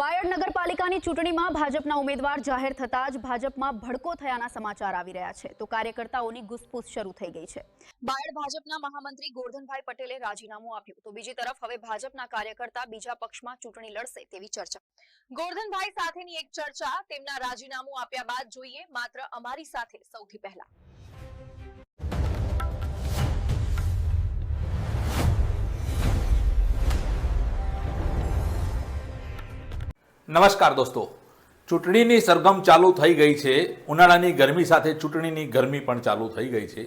બાયડ નગરપાલિકાની ચૂંટણીમાં ભાજપના ઉમેદવાર જાહેર થતા જ ભાજપમાં ભડકો થયાના સમાચાર આવી રહ્યા છે તો કાર્યકર્તાઓની ગુસપુસ શરૂ થઈ ગઈ છે। બાયડ ભાજપના મહામંત્રી ગોરધનભાઈ પટેલે રાજીનામું આપ્યું તો બીજી તરફ હવે ભાજપના કાર્યકર્તા બીજા પક્ષમાં ચૂંટણી લડશે તેવી ચર્ચા। ગોરધનભાઈ સાથેની એક ચર્ચા તેમના રાજીનામું આપ્યા બાદ જોઈએ માત્ર અમારી સાથે સૌથી પહેલા। નમસ્કાર દોસ્તો, ચૂંટણીની સરગમ ચાલુ થઈ ગઈ છે। ઉનાળાની ગરમી સાથે ચૂંટણીની ગરમી પણ ચાલુ થઈ ગઈ છે।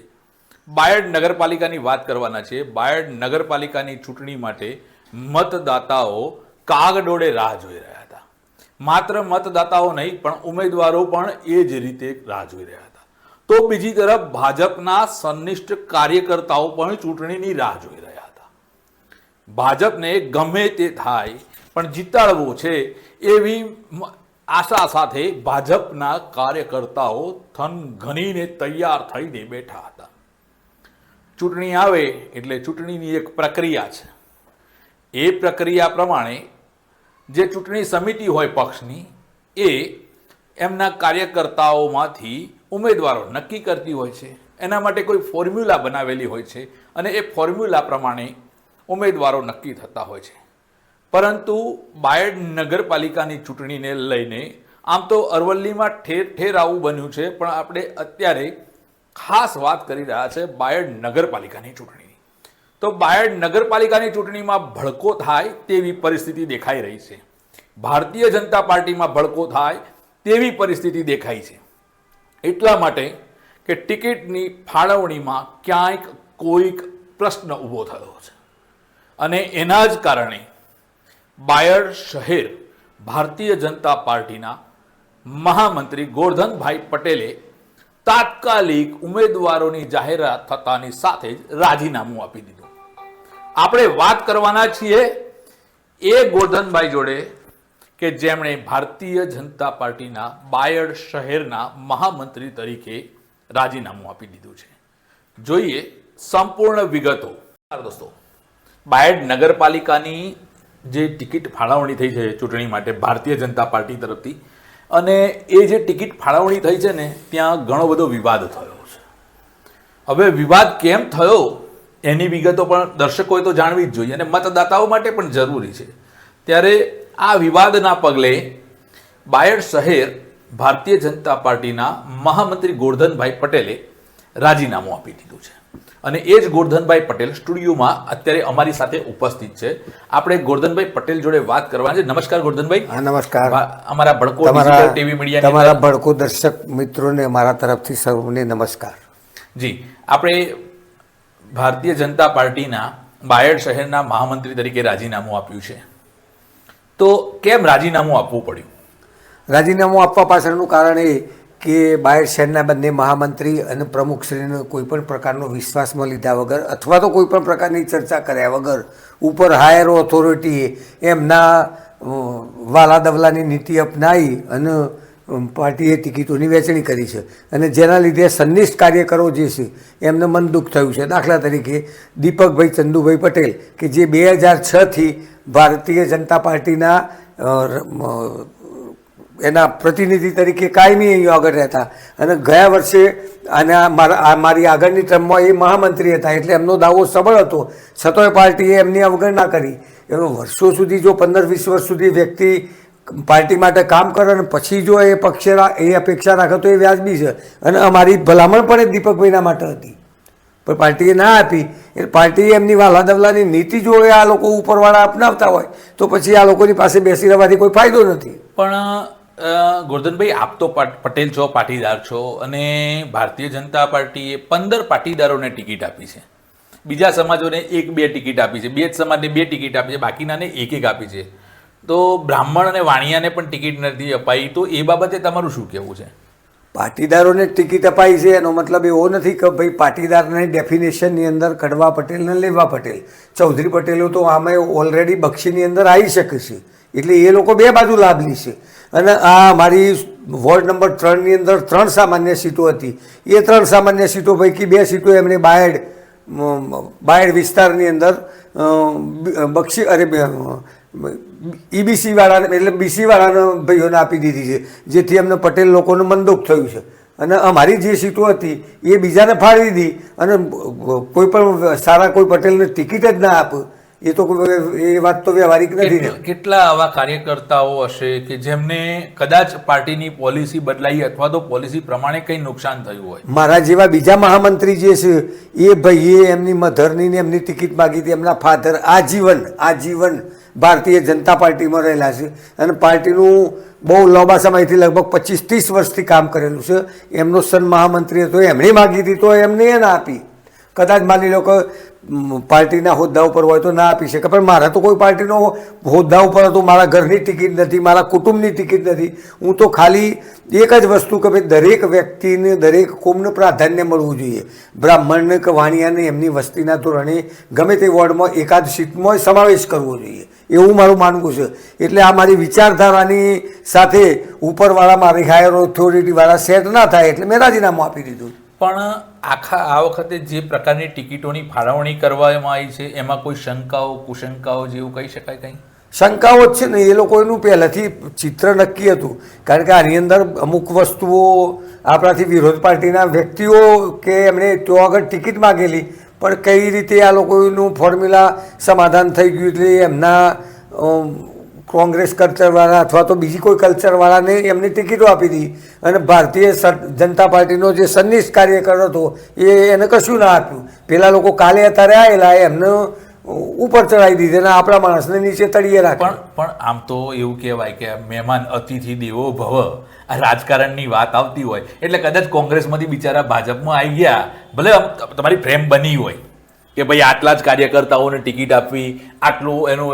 બાયડ નગરપાલિકાની વાત કરવાના છે। બાયડ નગરપાલિકાની ચૂંટણી માટે મતદાતાઓ કાગડોળે રાહ જોઈ રહ્યા હતા। માત્ર મતદાતાઓ નહીં પણ ઉમેદવારો પણ એ જ રીતે રાહ જોઈ રહ્યા હતા। તો બીજી તરફ ભાજપના સંનિષ્ઠ કાર્યકર્તાઓ પણ ચૂંટણીની રાહ જોઈ રહ્યા હતા। ભાજપને ગમે તે થાય પણ જીતાડવું છે એવી આશા સાથે ભાજપના કાર્યકર્તાઓ થનગનીને તૈયાર થઈને બેઠા હતા। ચૂંટણી આવે એટલે ચૂંટણીની એક પ્રક્રિયા છે। એ પ્રક્રિયા પ્રમાણે જે ચૂંટણી સમિતિ હોય પક્ષની એ એમના કાર્યકર્તાઓમાંથી ઉમેદવારો નક્કી કરતી હોય છે। એના માટે કોઈ ફોર્મ્યુલા બનાવેલી હોય છે અને એ ફોર્મ્યુલા પ્રમાણે ઉમેદવારો નક્કી થતા હોય છે। પરંતુ બાયડ નગરપાલિકાની ચૂંટણીને લઈને આમ તો અરવલ્લીમાં ઠેર ઠેર આવું બન્યું છે પણ આપણે અત્યારે ખાસ વાત કરી રહ્યા છે બાયડ નગરપાલિકાની ચૂંટણીની। તો બાયડ નગરપાલિકાની ચૂંટણીમાં ભડકો થાય તેવી પરિસ્થિતિ દેખાઈ રહી છે। ભારતીય જનતા પાર્ટીમાં ભડકો થાય તેવી પરિસ્થિતિ દેખાઈ છે। એટલા માટે કે ટિકિટની ફાળવણીમાં ક્યાંક કોઈક પ્રશ્ન ઊભો થયો છે અને એના જ કારણે બાયડ શહેર ભારતીય જનતા પાર્ટીના મહામંત્રી ગોરધનભાઈ પટેલે તાત્કાલિક ઉમેદવારોની જાહેરાત થતાની સાથે જ રાજીનામું આપી દીધું। આપણે વાત કરવાના છીએ એ ગોરધનભાઈ જોડે કે જેમણે ભારતીય જનતા પાર્ટીના બાયડ શહેરના મહામંત્રી તરીકે રાજીનામું આપી દીધું છે। જોઈએ સંપૂર્ણ વિગતો। દોસ્તો, બાયડ નગરપાલિકાની જે ટિકિટ ફાળવણી થઈ છે ચૂંટણી માટે ભારતીય જનતા પાર્ટી તરફથી અને એ જે ટિકિટ ફાળવણી થઈ છે ને ત્યાં ઘણો બધો વિવાદ થયો છે। હવે વિવાદ કેમ થયો એની વિગતો પણ દર્શકોએ તો જાણવી જ જોઈએ અને મતદાતાઓ માટે પણ જરૂરી છે। ત્યારે આ વિવાદના પગલે બાયડ શહેર ભારતીય જનતા પાર્ટીના મહામંત્રી ગોરધનભાઈ પટેલે રાજીનામું આપી દીધું છે અને એ જ ગોરધનભાઈ પટેલ સ્ટુડિયોમાં અત્યારે અમારી સાથે ઉપસ્થિત છે। આપણે ગોરધનભાઈ પટેલ જોડે વાત કરવાની છે। નમસ્કાર ગોરધનભાઈ। હા, નમસ્કાર। અમારા ભડકો ડિજિટલ ટીવી મીડિયા તમારા ભડકો દર્શક મિત્રોને મારા તરફથી સૌને નમસ્કાર। જી, આપણે ભારતીય જનતા પાર્ટીના બાયડ શહેરના મહામંત્રી તરીકે રાજીનામું આપ્યું છે તો કેમ રાજીનામું આપવું પડ્યું? રાજીનામું આપવા પાછળનું કારણ એ કે બાયડ શહેરના બંને મહામંત્રી અને પ્રમુખશ્રીને કોઈપણ પ્રકારનો વિશ્વાસમાં લીધા વગર અથવા તો કોઈપણ પ્રકારની ચર્ચા કર્યા વગર ઉપર હાયર ઓથોરિટીએ એમના વાલા દવલાની નીતિ અપનાવી અને પાર્ટીએ ટિકિટોની વહેંચણી કરી છે અને જેના લીધે સંનિષ્ઠ કાર્યકરો જે છે એમને મન દુઃખ થયું છે। દાખલા તરીકે દીપકભાઈ ચંદુભાઈ પટેલ કે જે 2006થી ભારતીય જનતા પાર્ટીના એના પ્રતિનિધિ તરીકે કાયમી અહીં આગળ રહેતા અને ગયા વર્ષે અને મારી આગળની ટર્મમાં એ મહામંત્રી હતા એટલે એમનો દાવો સબળ હતો છતાંય પાર્ટીએ એમની અવગણના કરી। એનો વર્ષો સુધી જો 15-20 વર્ષ સુધી વ્યક્તિ પાર્ટી માટે કામ કરે અને પછી જો એ એ અપેક્ષા રાખે તો એ વ્યાજબી છે અને અમારી ભલામણ પણ એ દીપકભાઈના માટે હતી પણ પાર્ટીએ ના આપી। એટલે પાર્ટીએ એમની વાલા દવલાની નીતિ જો આ લોકો ઉપરવાળા અપનાવતા હોય તો પછી આ લોકોની પાસે બેસી રહેવાથી કોઈ ફાયદો નથી। પણ ગોરધનભાઈ, આપ તો પટેલ છો, પાટીદાર છો અને ભારતીય જનતા પાર્ટીએ 15 પાટીદારોને ટિકિટ આપી છે। બીજા સમાજોને 1-2 ટિકિટ આપી છે, 2 સમાજને 2 ટિકિટ આપી છે, બાકીનાને 1-1 આપી છે। તો બ્રાહ્મણ અને વાણિયાને પણ ટિકિટ નથી અપાઈ તો એ બાબતે તમારું શું કહેવું છે? પાટીદારોને ટિકિટ અપાઈ છે એનો મતલબ એવો નથી કે ભાઈ પાટીદારની ડેફિનેશનની અંદર કડવા પટેલ ને લેવા પટેલ, ચૌધરી પટેલો તો આમે ઓલરેડી બક્ષીની અંદર આવી શકે છે એટલે એ લોકો બે બાજુ લાભ લેશે। અને આ મારી વોર્ડ નંબર 3ની અંદર 3 સામાન્ય સીટો હતી એ 3 સામાન્ય સીટો પૈકી 2 સીટો એમણે બાયડ વિસ્તારની અંદર બક્ષી ઈબીસી વાળાને એટલે બીસી વાળાને ભાઈઓને આપી દીધી છે, જેથી એમને પટેલ લોકોને મનદુખ થયું છે. અને અમારી જે સીટો હતી એ બીજાને ફાળવી દીધી અને કોઈ પણ સારા કોઈ પટેલને ટિકિટ જ ના આપે, એ તો એ વાત તો વ્યવહારિક નથી ને. કેટલા આવા કાર્યકર્તાઓ હશે કે જેમને કદાચ પાર્ટીની પોલિસી બદલાઈ અથવા તો પોલિસી પ્રમાણે કંઈ નુકસાન થયું હોય? મારા જેવા બીજા મહામંત્રી જે છે એ ભાઈએ એમની મધરની ને એમની ટિકિટ માગી હતી. એમના ફાધર આજીવન ભારતીય જનતા પાર્ટીમાં રહેલા છે અને પાર્ટીનું બહુ લાંબા સમયથી લગભગ 25-30 વર્ષથી કામ કરેલું છે. એમનો સન મહામંત્રી હતો, એમણે માગી હતી તો એમને એ ના આપી. કદાચ માની લો કે પાર્ટીના હોદ્દા ઉપર હોય તો ના આપી શકે, પણ મારા તો કોઈ પાર્ટીનો હોદ્દા ઉપર હતું, મારા ઘરની ટિકિટ નથી, મારા કુટુંબની ટિકિટ નથી. હું તો ખાલી એક જ વસ્તુ કે ભાઈ દરેક વ્યક્તિને દરેક કોમને પ્રાધાન્ય મળવું જોઈએ. બ્રાહ્મણને કે વાણિયાને એમની વસ્તીના ધોરણે ગમે તે વોર્ડમાં એકાદ સીટમાં સમાવેશ કરવો જોઈએ, એવું મારું માનવું છે. એટલે આ મારી વિચારધારાની સાથે ઉપરવાળા મારી હાયર ઓથોરિટીવાળા સેટ ના થાય એટલે મેં રાજીનામું આપી દીધું. પણ આ વખતે જે પ્રકારની ટિકિટોની ફાળવણી કરવામાં આવી છે એમાં કોઈ શંકાઓ કુશંકાઓ જેવું કહી શકાય કંઈ? શંકાઓ જ છે ને, એ લોકોનું પહેલાંથી ચિત્ર નક્કી હતું. કારણ કે આની અંદર અમુક વસ્તુઓ આપણાથી વિરોધ પાર્ટીના વ્યક્તિઓ કે એમણે તો આગળ ટિકિટ માગેલી, પણ કઈ રીતે આ લોકોનું ફોર્મ્યુલા સમાધાન થઈ ગયું એટલે એમના કોંગ્રેસ કલ્ચરવાળા અથવા તો બીજી કોઈ કલ્ચરવાળાને એમની ટિકિટો આપી દીધી અને ભારતીય જનતા પાર્ટીનો જે સન્નિષ્ઠ કાર્યકર હતો એને કશું ના આપ્યું. પેલા લોકો કાલે અત્યારે આવેલા એમને ઉપર ચડાવી દીધી અને આપણા માણસને નીચે તળિયે રાખ્યા. પણ આમ તો એવું કહેવાય કે મહેમાન અતિથિ દેવો ભવ, આ રાજકારણની વાત આવતી હોય એટલે કદાચ કોંગ્રેસમાંથી બિચારા ભાજપમાં આવી ગયા, ભલે તમારી પ્રેમ બની હોય કે ભાઈ આટલા જ કાર્યકર્તાઓને ટિકિટ આપવી, આટલું એનું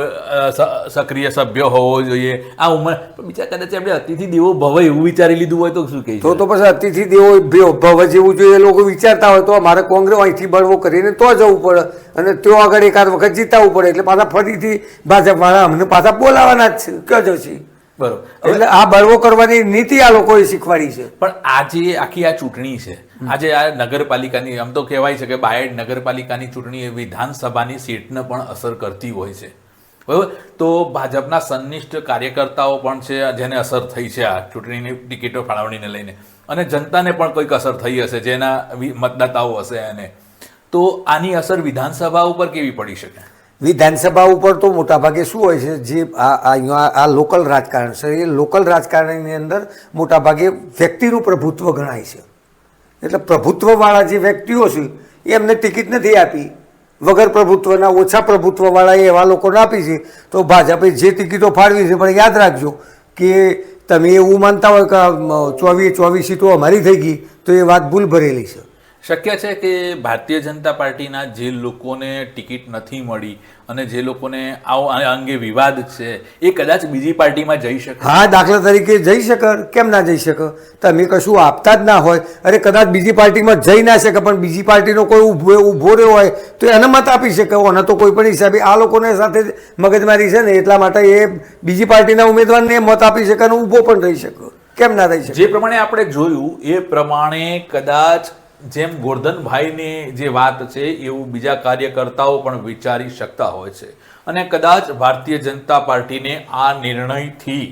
સક્રિય સભ્ય હોવો જોઈએ, આ ઉંમર બિચારા કદાચ આપણે અતિથિ દેવો ભવ એવું વિચારી લીધું હોય તો શું કહે? તો પછી અતિથિ દેવો ભવ જેવું જોઈએ એ લોકો વિચારતા હોય તો અમારે કોંગ્રેસ અહીંથી બળવો કરીને તો જવું પડે અને ત્યાં આગળ એકાદ વખત જીતાવવું પડે એટલે પાછા ફરીથી ભાજપવાળા અમને પાછા બોલાવાના જ છે કે જશે. બરોબર. એટલે આ બળવો કરવાની નીતિ આ લોકોએ શીખવાડી છે. પણ આજે આખી આ ચૂંટણી છે, આજે આ નગરપાલિકાની આમ તો કહેવાય છે કે બાયડ નગરપાલિકાની ચૂંટણી એ વિધાનસભાની સીટને પણ અસર કરતી હોય છે, બરાબર? તો ભાજપના સન્નિષ્ઠ કાર્યકર્તાઓ પણ છે જેને અસર થઈ છે આ ચૂંટણીની ટિકિટો ફાળવણીને લઈને, અને જનતાને પણ કોઈક અસર થઈ હશે જેના મતદાતાઓ હશે એને. તો આની અસર વિધાનસભા ઉપર કેવી પડી શકે? વિધાનસભા ઉપર તો મોટાભાગે શું હોય છે, જે આ લોકલ રાજકારણ છે એ લોકલ રાજકારણની અંદર મોટાભાગે વ્યક્તિનું પ્રભુત્વ ગણાય છે. એટલે પ્રભુત્વવાળા જે વ્યક્તિઓ છે એમને ટિકિટ નથી આપી, વગર પ્રભુત્વના ઓછા પ્રભુત્વવાળાએ એવા લોકોને આપી છે. તો ભાજપે જે ટિકિટો ફાળવી છે, પણ યાદ રાખજો કે તમે એવું માનતા હોય કે 24 સીટો અમારી થઈ ગઈ તો એ વાત ભૂલ ભરેલી છે. શક્ય છે કે ભારતીય જનતા પાર્ટીના જે લોકોને ટિકિટ નથી મળી અને જે લોકોને આ અંગે વિવાદ છે એ કદાચ બીજી પાર્ટીમાં જઈ શકે? હા, દાખલા તરીકે જઈ શકે, કેમ ના જઈ શકે? તમે કશું આપતા જ ના હોય, અરે કદાચ બીજી પાર્ટીમાં જઈ ના શકે પણ બીજી પાર્ટીનો કોઈ ઊભો રહ્યો હોય તો એને મત આપી શકે. અને તો કોઈ પણ હિસાબે આ લોકોને સાથે મગજમારી છે ને એટલા માટે એ બીજી પાર્ટીના ઉમેદવારને મત આપી શકે અને ઊભો પણ રહી શકે, કેમ ના રહી શકે? જે પ્રમાણે આપણે જોયું એ પ્રમાણે કદાચ જેમ ગોરધનભાઈની જે વાત છે એવું બીજા કાર્યકર્તાઓ પણ વિચારી શકતા હોય છે અને કદાચ ભારતીય જનતા પાર્ટીને આ નિર્ણયથી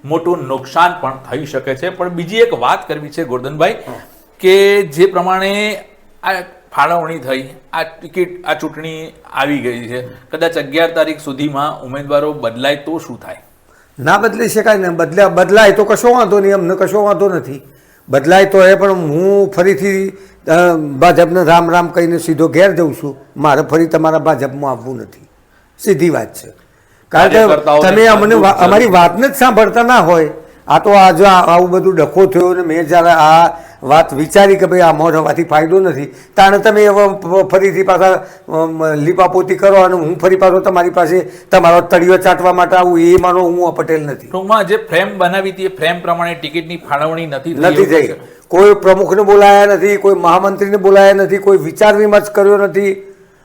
મોટું નુકસાન પણ થઈ શકે છે. પણ બીજી એક વાત કરવી છે ગોરધનભાઈ કે જે પ્રમાણે આ ફાળવણી થઈ, આ ટિકિટ, આ ચૂંટણી આવી ગઈ છે, કદાચ 11 તારીખ સુધીમાં ઉમેદવારો બદલાય તો શું થાય? ના બદલી શકાય ને, બદલાય તો કશો વાંધો નહીં, અમને કશો વાંધો નથી. બદલાય તો એ પણ હું ફરીથી ભાજપને રામ રામ કહીને સીધો ઘેર જઉં છું. મારે ફરી તમારા ભાજપમાં આવવું નથી, સીધી વાત છે. કારણ કે તમે અમને અમારી વાતને જ સાંભળતા ના હોય. આ તો આજે આવું બધું ડખો થયો ને મેં જ્યારે આ વાત વિચારી કે ભાઈ આમાં રહેવાથી ફાયદો નથી, તાણે તમે ફરીથી પાછા લીપાપોતી કરો અને હું ફરી પાછો તમારી પાસે તમારો તળિયો ચાટવા માટે આવું, એ માનો હું પટેલ નથી. ટૂંકમાં જે ફ્રેમ બનાવી હતી એ ફ્રેમ પ્રમાણે ટિકિટની ફાળવણી નથી થઈ. કોઈ પ્રમુખને બોલાયા નથી, કોઈ મહામંત્રીને બોલાયા નથી, કોઈ વિચાર વિમર્શ કર્યો નથી,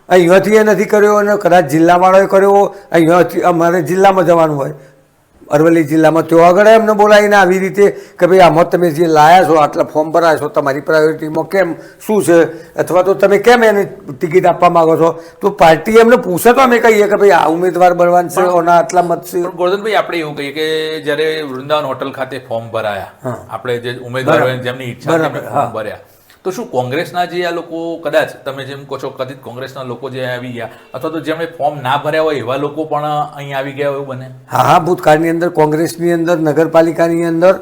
અહીંયાથી એ નથી કર્યો અને કદાચ જિલ્લાવાળાએ કર્યો, અહીંયાથી અમારે જિલ્લામાં જવાનું હોય અરવલ્લી જિલ્લામાં તેઓ આગળ એમને બોલાવીને આવી રીતે કે ભાઈ આમાં તમે જે લાયા છો આટલા ફોર્મ ભરાયા છો તમારી પ્રાયોરિટીમાં કેમ શું છે અથવા તો તમે કેમ એને ટિકિટ આપવા માંગો છો તો પાર્ટી એમને પૂછે તો અમે કહીએ કે ભાઈ આ ઉમેદવાર બનવાનું છે ઓના આટલા મત છે. પણ ગોરધનભાઈ આપણે એવું કહીએ કે જ્યારે વૃંદાવન હોટલ ખાતે ફોર્મ ભરાયા, આપણે જે ઉમેદવારો જેમની ઈચ્છા હતી એમણે ફોર્મ ભર્યા, તો શું કોંગ્રેસના જે આ લોકો કદાચ તમે જેમ કહો છો કદાચ કોંગ્રેસના લોકો જે આવી ગયા અથવા તો જેમણે ફોર્મ ના ભર્યા હોય એવા લોકો પણ અહીં આવી ગયા એવું બને? હા, ભૂતકાળની અંદર કોંગ્રેસની અંદર નગરપાલિકાની અંદર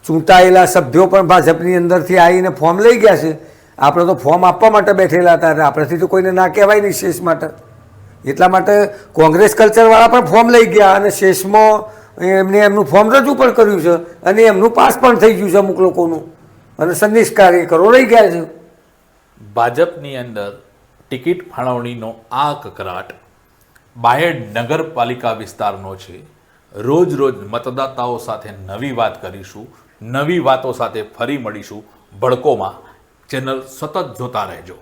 ચૂંટાયેલા સભ્યો પણ ભાજપની અંદરથી આવીને ફોર્મ લઈ ગયા છે. આપણે તો ફોર્મ આપવા માટે બેઠેલા હતા, આપણેથી તો કોઈને ના કહેવાય નહીં શેષ માટે. એટલા માટે કોંગ્રેસ કલ્ચરવાળા પણ ફોર્મ લઈ ગયા અને શેષમાં એમને એમનું ફોર્મ રજૂ પણ કર્યું છે અને એમનું પાસ પણ થઈ ગયું છે અમુક લોકોનું અને સંદેશ કાર્યકરો રહી ગયા છે. ભાજપની અંદર ટિકિટ ફાળવણીનો આ કકરાટ બાયડ નગરપાલિકા વિસ્તારનો છે. રોજ રોજ મતદાતાઓ સાથે નવી વાત કરીશું, નવી વાતો સાથે ફરી મળીશું. ભડકોમાં ચેનલ સતત જોતા રહેજો.